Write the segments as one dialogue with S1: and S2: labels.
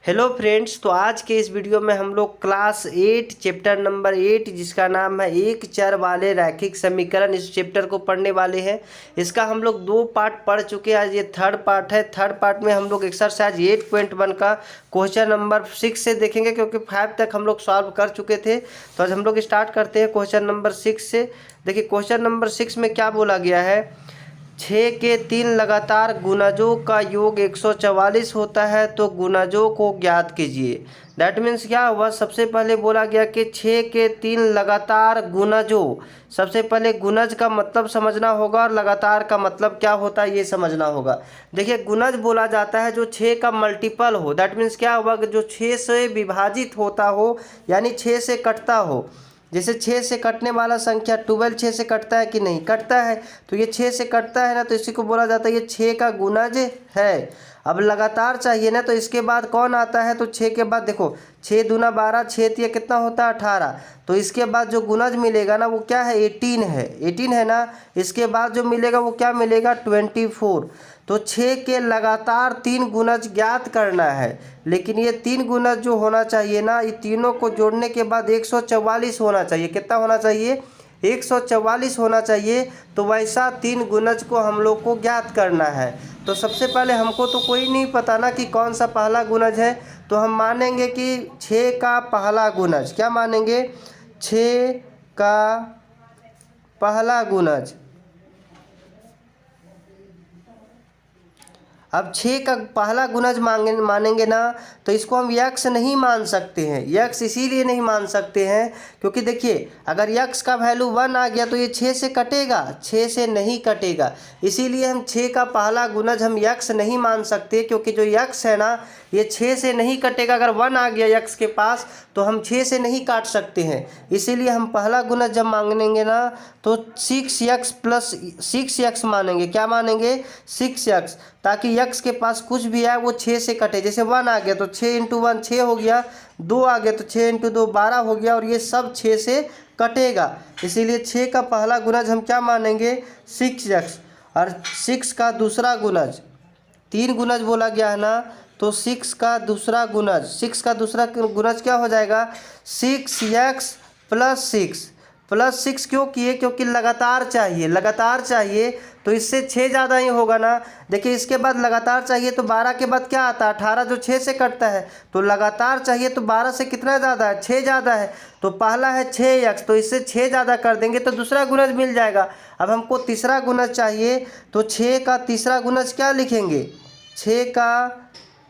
S1: Hello friends, तो आज के इस वीडियो में हम लोग क्लास 8 चैप्टर नंबर 8 जिसका नाम है एक चर वाले रैखिक समीकरण, इस चैप्टर को पढ़ने वाले हैं। इसका हम लोग 2 पार्ट पढ़ चुके हैं। आज ये थर्ड पार्ट है। थर्ड पार्ट में हम लोग एक्सरसाइज 8.1 का क्वेश्चन नंबर 6 से देखेंगे, क्योंकि 5 तक हम लोग सॉल्व कर चुके थे। तो आज हम लोग स्टार्ट करते हैं क्वेश्चन नंबर 6 से। देखिए क्वेश्चन नंबर 6 में क्या बोला गया है। 6 के 3 लगातार गुणजों का योग 144 होता है, तो गुणजों को ज्ञात कीजिए। दैट मीन्स क्या हुआ, सबसे पहले बोला गया कि 6 के 3 लगातार गुणजों। सबसे पहले गुणज का मतलब समझना होगा और लगातार का मतलब क्या होता है ये समझना होगा। देखिए गुणज बोला जाता है जो 6 का मल्टीपल हो। दैट मीन्स क्या हुआ कि जो 6 से विभाजित होता हो, यानी 6 से कटता हो। जैसे 6 से कटने वाला संख्या 12 6 से कटता है कि नहीं, कटता है। तो ये 6 से कटता है ना, तो इसी को बोला जाता है ये 6 का गुणज है। अब लगातार चाहिए ना, तो इसके बाद कौन आता है, तो 6 के बाद देखो 6 दूना 12, 6 तिया कितना होता है 18। तो इसके बाद जो गुणज मिलेगा ना वो क्या है, 18 है। 18 है ना। इसके बाद जो मिलेगा वो क्या मिलेगा, 24। तो 6 के लगातार 3 गुणज ज्ञात करना है। लेकिन ये 3 गुणज जो होना चाहिए ना, ये तीनों को जोड़ने के बाद 144 होना चाहिए। कितना होना चाहिए, 144 होना चाहिए। तो वैसा 3 गुणज को हम लोग को ज्ञात करना है। तो सबसे पहले हमको तो कोई नहीं पता ना कि कौन सा पहला गुणज है। तो हम मानेंगे कि 6 का पहला गुणज, क्या मानेंगे, 6 का पहला गुणज। अब 6 का पहला गुणज मानेंगे ना, तो इसको हम यक्स नहीं मान सकते हैं। यक्स इसीलिए नहीं मान सकते हैं क्योंकि देखिए अगर यक्स का वैल्यू 1 आ गया तो ये 6 से कटेगा, 6 से नहीं कटेगा। इसीलिए हम 6 का पहला गुणज हम यक्स नहीं मान सकते, क्योंकि जो यक्स है ना ये 6 से नहीं कटेगा। अगर 1 आ गया यक्स के पास तो हम 6 से नहीं काट सकते हैं। इसीलिए हम पहला गुणज जब मांगेंगे ना तो 6x प्लस 6x मानेंगे। क्या मानेंगे, 6x, ताकि यक्स के पास कुछ भी आए वो 6 से कटे। जैसे 1 आ गया तो 6 इंटू 1 6 हो गया, 2 आ गया तो 6 इंटू 2 12 हो गया, और ये सब 6 से कटेगा। इसीलिए 6 का पहला गुणज हम क्या मानेंगे, 6x। और 6 का दूसरा गुणज, 3 गुणज बोला गया है ना, तो 6 का दूसरा गुणज, 6 का दूसरा गुणज क्या हो जाएगा, 6x प्लस 6। प्लस 6 क्यों किए, क्योंकि लगातार चाहिए, लगातार चाहिए तो इससे 6 ज़्यादा ही होगा ना। देखिए इसके बाद लगातार चाहिए तो 12 के बाद क्या आता है, 18, जो 6 से कटता है। तो लगातार चाहिए तो 12 से कितना ज़्यादा है, 6 ज़्यादा है। तो पहला है 6x, तो इससे 6 ज़्यादा कर देंगे तो दूसरा गुणज मिल जाएगा। अब हमको तीसरा गुणज चाहिए, तो 6 का तीसरा गुणज क्या लिखेंगे, 6 का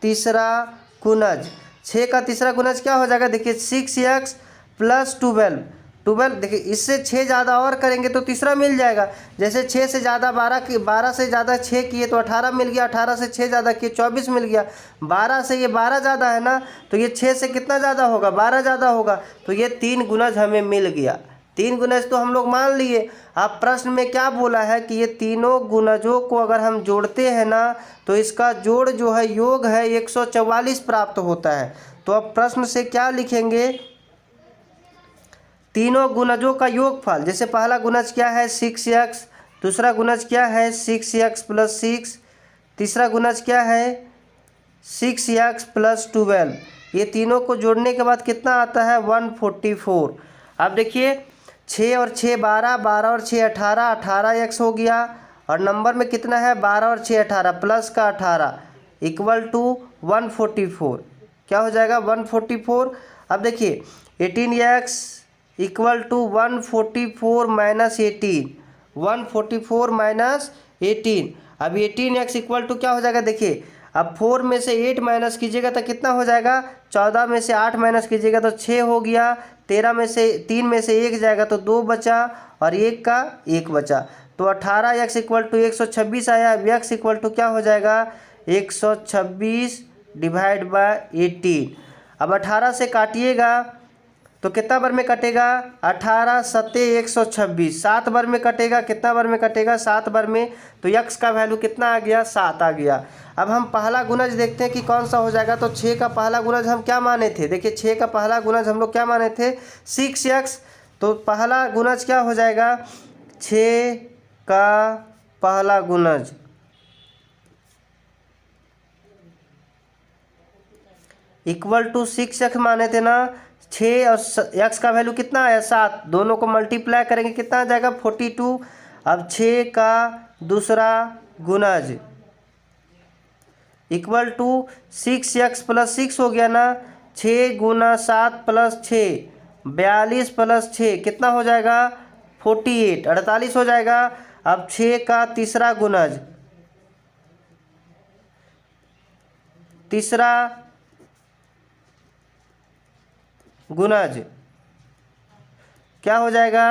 S1: तीसरा गुणज, 6 का तीसरा गुणज क्या हो जाएगा, देखिए 6x प्लस 12। देखिए इससे 6 ज़्यादा और करेंगे तो तीसरा मिल जाएगा। जैसे 6 से ज़्यादा 12 की, 12 से ज़्यादा 6 किए तो 18 मिल गया, 18 से 6 ज़्यादा किए 24 मिल गया। 12 से ये 12 ज़्यादा है ना, तो ये 6 से कितना ज़्यादा होगा, 12 ज़्यादा होगा। तो ये 3 गुणज हमें मिल गया। 3 गुणज तो हम लोग मान लिए। अब प्रश्न में क्या बोला है कि ये तीनों गुणजों को अगर हम जोड़ते हैं ना, तो इसका जोड़ जो है योग है 144 प्राप्त होता है। तो अब प्रश्न से क्या लिखेंगे, तीनों गुणजों का योगफल। जैसे पहला गुणज क्या है 6x, दूसरा गुणज क्या है 6x प्लस 6, तीसरा गुणज क्या है 6x प्लस 12। ये तीनों को जोड़ने के बाद कितना आता है 144। अब देखिए 6 और 6 12, 12 और 6 18, 18x हो गया। और नंबर में कितना है 12 और 6 18, प्लस का 18 इक्वल टू 144। क्या हो जाएगा 144। अब देखिए 18x equal to 144 minus 18, 144 minus 18। अब 18x इक्वल टू क्या हो जाएगा, देखिए अब 4 में से 8 माइनस कीजिएगा तो कितना हो जाएगा, 14 में से 8 माइनस कीजिएगा तो 6 हो गया। 13 में से 3 में से 1 जाएगा तो 2 बचा, और 1 का 1 बचा। तो 18x इक्वल टू 126 आया। अब x इक्वल टू क्या हो जाएगा 126 डिवाइड बाय 18। अब 18 से काटिएगा तो कितना बार में कटेगा, 18 सत्ते 126, 7 बार में कटेगा। कितना बार में कटेगा, 7 बार में। तो यक्स का वैल्यू कितना आ गया, 7 आ गया। अब हम पहला गुणज देखते हैं कि कौन सा हो जाएगा। तो 6 का पहला गुणज हम क्या माने थे, देखिए 6 का पहला गुणज हम लोग क्या माने थे 6x। तो पहला गुणज क्या हो जाएगा, 6 का पहला गुणज इक्वल टू 6x माने थे ना, 6 और x का वैल्यू कितना है 7, दोनों को मल्टीप्लाई करेंगे कितना आ जाएगा 42। अब 6 का दूसरा गुणज इक्वल टू 6x प्लस 6 हो गया ना, 6 गुना 7 प्लस 6 42 प्लस 6 कितना हो जाएगा 48 48 हो जाएगा। अब 6 का तीसरा गुणज, तीसरा गुणज क्या हो जाएगा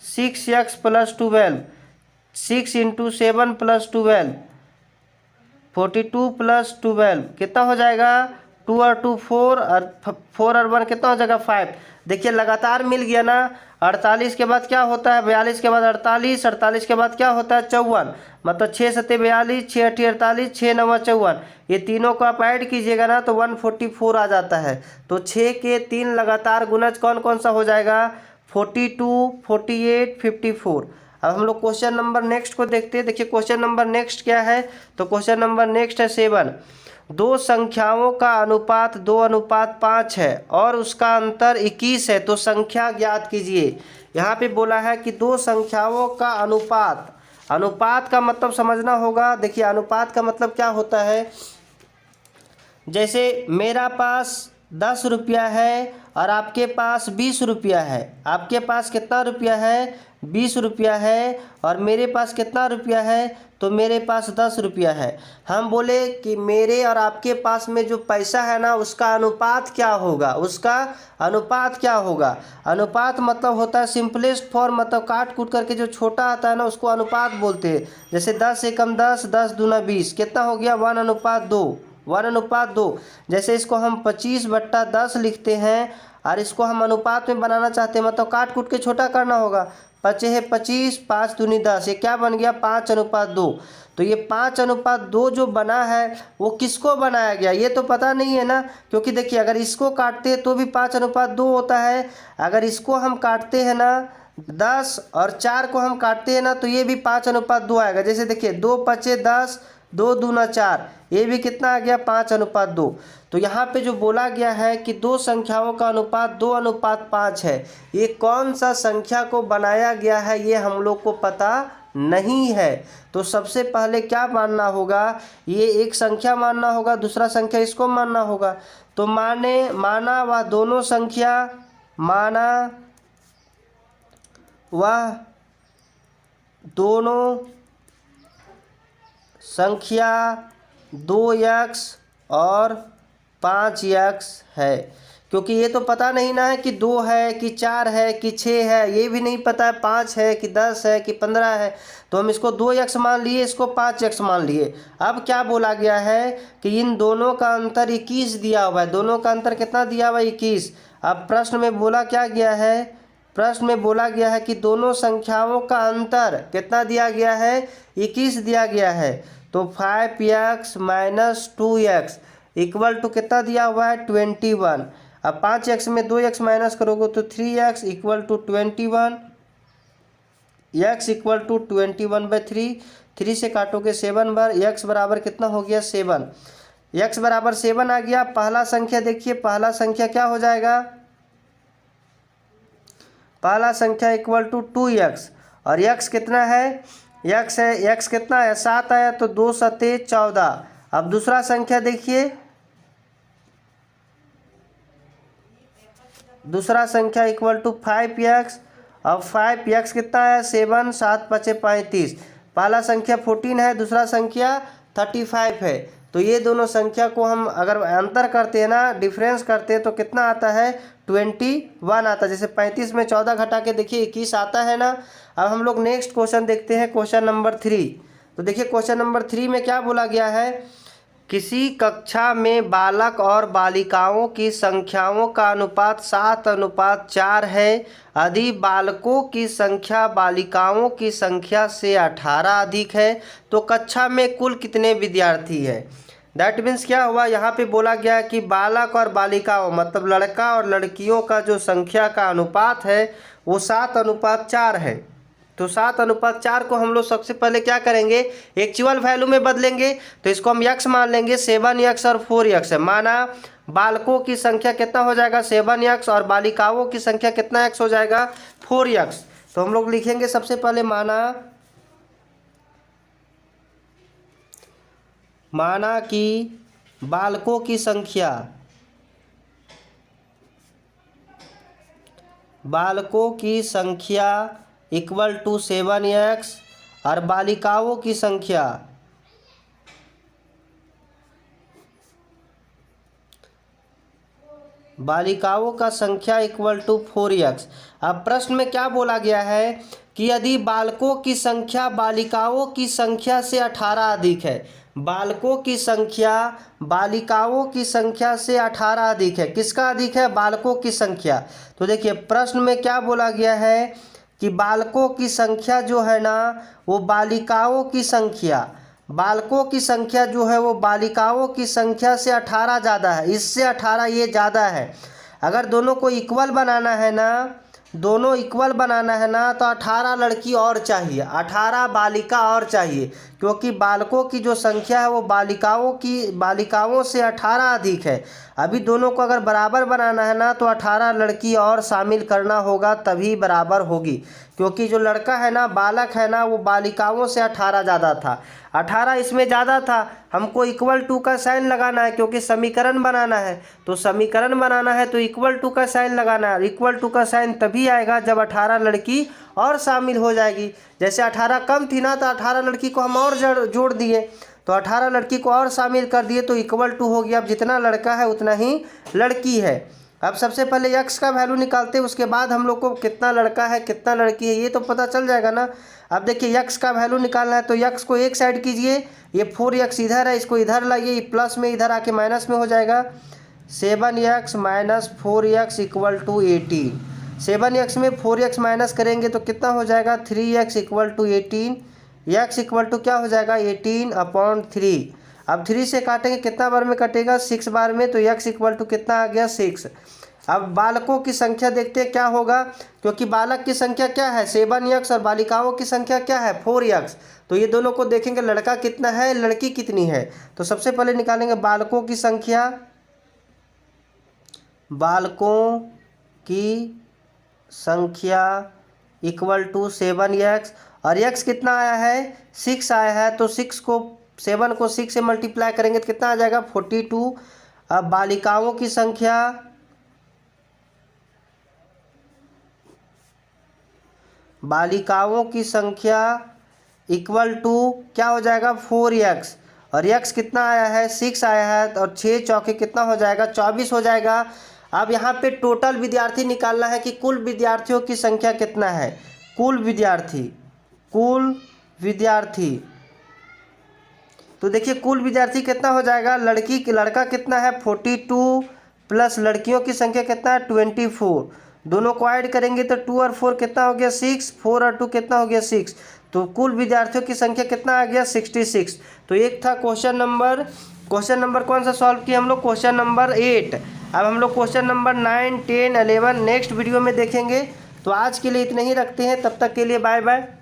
S1: 6x plus 12, 6 into 7 plus 12 42 plus 12 कितना हो जाएगा 2 और 2 4 और 4 और 1 कितना हो जाएगा 5। देखिए लगातार मिल गया ना। 48 के बाद क्या होता है 42 के बाद 48, 48 के बाद क्या होता है 54, मतलब 6 सत्ते 42, 6 अठी 48, 6 नवा 54, ये तीनों को आप ऐड कीजिएगा ना तो 144 आ जाता है। तो 6 के 3 लगातार गुणज कौन कौन सा हो जाएगा 42, 48, 54। अब हम लोग क्वेश्चन नंबर नेक्स्ट को देखते हैं। देखिए क्वेश्चन नंबर नेक्स्ट क्या है, तो क्वेश्चन नंबर नेक्स्ट है 7। दो संख्याओं का अनुपात 2:5 है और उसका अंतर 21 है, तो संख्या ज्ञात कीजिए। यहाँ पे बोला है कि दो संख्याओं का अनुपात, अनुपात का मतलब समझना होगा। देखिए अनुपात का मतलब क्या होता है, जैसे मेरा पास 10 रुपया है और आपके पास 20 रुपया है। आपके पास कितना रुपया है 20 रुपया है और मेरे पास कितना रुपया है, तो मेरे पास 10 रुपया है। हम बोले कि मेरे और आपके पास में जो पैसा है ना उसका अनुपात क्या होगा, उसका अनुपात क्या होगा। अनुपात मतलब होता है सिंपलेस्ट फॉर्म, मतलब काट कूट करके जो छोटा आता है ना उसको अनुपात बोलते हैं। जैसे 10 एकम 10, 10 दूना 20 कितना हो गया 1:2, 1:2। जैसे इसको हम 25/10 लिखते हैं और इसको हम अनुपात में बनाना चाहते हैं, मतलब काट कूट के छोटा करना होगा। 5 है 25, 5 दूनी 10, ये क्या बन गया 5:2। तो ये 5:2 जो बना है वो किसको बनाया गया ये तो पता नहीं है ना, क्योंकि देखिए अगर इसको काटते हैं तो भी 5:2 होता है। अगर इसको हम काटते हैं ना 10 और 4 को हम काटते हैं ना तो ये भी 5:2 आएगा। जैसे देखिए 2 5 10, 2 दूना 4, ये भी कितना आ गया 5:2। तो यहाँ पे जो बोला गया है कि दो संख्याओं का अनुपात 2:5 है, ये कौन सा संख्या को बनाया गया है ये हम लोग को पता नहीं है। तो सबसे पहले क्या मानना होगा, ये एक संख्या मानना होगा, दूसरा संख्या इसको मानना होगा। तो माना वह दोनों संख्या, माना वह दोनों संख्या 2x और 5x है। क्योंकि ये तो पता नहीं ना है कि 2 है कि 4 है कि 6 है, ये भी नहीं पता है 5 है कि 10 है कि 15 है। तो हम इसको 2x मान लिए, इसको 5x मान लिए। अब क्या बोला गया है कि इन दोनों का अंतर 21 दिया हुआ है। दोनों का अंतर कितना दिया हुआ है 21। अब प्रश्न में बोला क्या गया है, प्रश्न में बोला गया है कि दोनों संख्याओं का अंतर कितना दिया गया है 21 दिया गया है। तो 5x minus 2x equal to कितना दिया हुआ है 21। अब 5x में 2x माइनस करोगे तो 3x equal to 21, x equal to 21/3। 3 से काटोगे 7 बार, x बराबर कितना हो गया 7। x बराबर 7 आ गया। पहला संख्या देखिए, पहला संख्या क्या हो जाएगा, पहला संख्या इक्वल टू 2x और x कितना है, x है, x कितना है 7 आया तो 2 सत्ते 14। अब दूसरा संख्या देखिए, दूसरा संख्या इक्वल टू 5x। अब 5x कितना है 7, 7 5 35। पहला संख्या 14 है, दूसरा संख्या 35 है। तो ये दोनों संख्या को हम अगर अंतर करते हैं ना, डिफरेंस करते हैं तो कितना आता है 21 आता है। जैसे 35 में 14 घटा के देखिए 21 आता है ना। अब हम लोग नेक्स्ट क्वेश्चन देखते हैं, क्वेश्चन नंबर 3। तो देखिए क्वेश्चन नंबर 3 में क्या बोला गया है, किसी कक्षा में बालक और बालिकाओं की संख्याओं का अनुपात 7:4 है। यदि बालकों की संख्या बालिकाओं की संख्या से 18 अधिक है तो कक्षा में कुल कितने विद्यार्थी है। दैट मीन्स क्या हुआ, यहाँ पे बोला गया कि बालक और बालिकाओं मतलब लड़का और लड़कियों का जो संख्या का अनुपात है वो 7:4 है। तो 7:4 को हम लोग सबसे पहले क्या करेंगे, एक्चुअल वैल्यू में बदलेंगे। तो इसको हम x मान लेंगे, 7x और 4x है। माना बालकों की संख्या कितना हो जाएगा 7x और बालिकाओं की संख्या कितना x हो जाएगा 4x। तो हम लोग लिखेंगे सबसे पहले माना कि बालकों की संख्या इक्वल टू 7x और बालिकाओं की संख्या इक्वल टू 4x। अब प्रश्न में क्या बोला गया है कि यदि बालकों की संख्या बालिकाओं की संख्या से 18 अधिक है, बालकों की संख्या बालिकाओं की संख्या से 18 अधिक है। किसका अधिक है, बालकों की संख्या। तो देखिए प्रश्न में क्या बोला गया है कि बालकों की संख्या जो है ना वो बालिकाओं की संख्या जो है वो बालिकाओं की संख्या से 18 ज़्यादा है, इससे 18 ये ज़्यादा है। अगर दोनों को इक्वल बनाना है ना तो 18 लड़की और चाहिए, 18 बालिका और चाहिए, क्योंकि बालकों की जो संख्या है वो बालिकाओं से 18 अधिक है। अभी दोनों को अगर बराबर बनाना है ना तो 18 लड़की और शामिल करना होगा, तभी बराबर होगी। क्योंकि जो लड़का है ना, बालक है ना, वो बालिकाओं से 18 ज़्यादा था, 18 इसमें ज़्यादा था। हमको इक्वल टू का साइन लगाना है, क्योंकि समीकरण बनाना है। तो समीकरण बनाना है तो इक्वल टू का साइन लगाना है। इक्वल टू का साइन तभी आएगा जब 18 लड़की और शामिल हो जाएगी। जैसे 18 कम थी ना, तो 18 लड़की को हम और जोड़ दिए, तो 18 लड़की को और शामिल कर दिए, तो इक्वल टू हो गया। अब जितना लड़का है उतना ही लड़की है। अब सबसे पहले x का वैल्यू निकालते हैं, उसके बाद हम लोग को कितना लड़का है कितना लड़की है ये तो पता चल जाएगा ना। अब देखिए x का वैल्यू निकालना है, तो x को एक साइड कीजिए, ये 4x इधर है, इसको इधर लाइए, प्लस में इधर आके माइनस में हो जाएगा। 7x minus 4x equal to 18। 7x में 4x माइनस करेंगे तो कितना हो जाएगा 3x equal to 18। x equal to क्या हो जाएगा 18/3। अब 3 से काटेंगे, कितना बार में कटेगा 6 बार में, तो x इक्वल टू कितना आ गया 6। अब बालकों की संख्या देखते हैं क्या होगा, क्योंकि बालक की संख्या क्या है 7x और बालिकाओं की संख्या क्या है 4x। तो ये दोनों को देखेंगे लड़का कितना है लड़की कितनी है। तो सबसे पहले निकालेंगे बालकों की संख्या इक्वल टू 7x और x कितना आया है 6 आया है, तो 7 को 6 से मल्टीप्लाई करेंगे तो कितना आ जाएगा 42। अब बालिकाओं की संख्या इक्वल टू क्या हो जाएगा 4x और x कितना आया है 6 आया है, और 6 चौके कितना हो जाएगा 24 हो जाएगा। अब यहाँ पे टोटल विद्यार्थी निकालना है कि कुल विद्यार्थियों की संख्या कितना है। कुल विद्यार्थी तो देखिए कुल विद्यार्थी कितना हो जाएगा, लड़का कितना है 42 प्लस लड़कियों की संख्या कितना है 24। दोनों को ऐड करेंगे तो 2 और 4 कितना हो गया 6, 4 और 2 कितना हो गया 6। तो कुल विद्यार्थियों की संख्या कितना आ गया 66। तो एक था क्वेश्चन नंबर कौन सा सॉल्व किया हम लोग, क्वेश्चन नंबर 8। अब हम लोग क्वेश्चन नंबर 9, 10, 11 नेक्स्ट वीडियो में देखेंगे। तो आज के लिए इतने ही रखते हैं, तब तक के लिए बाय बाय।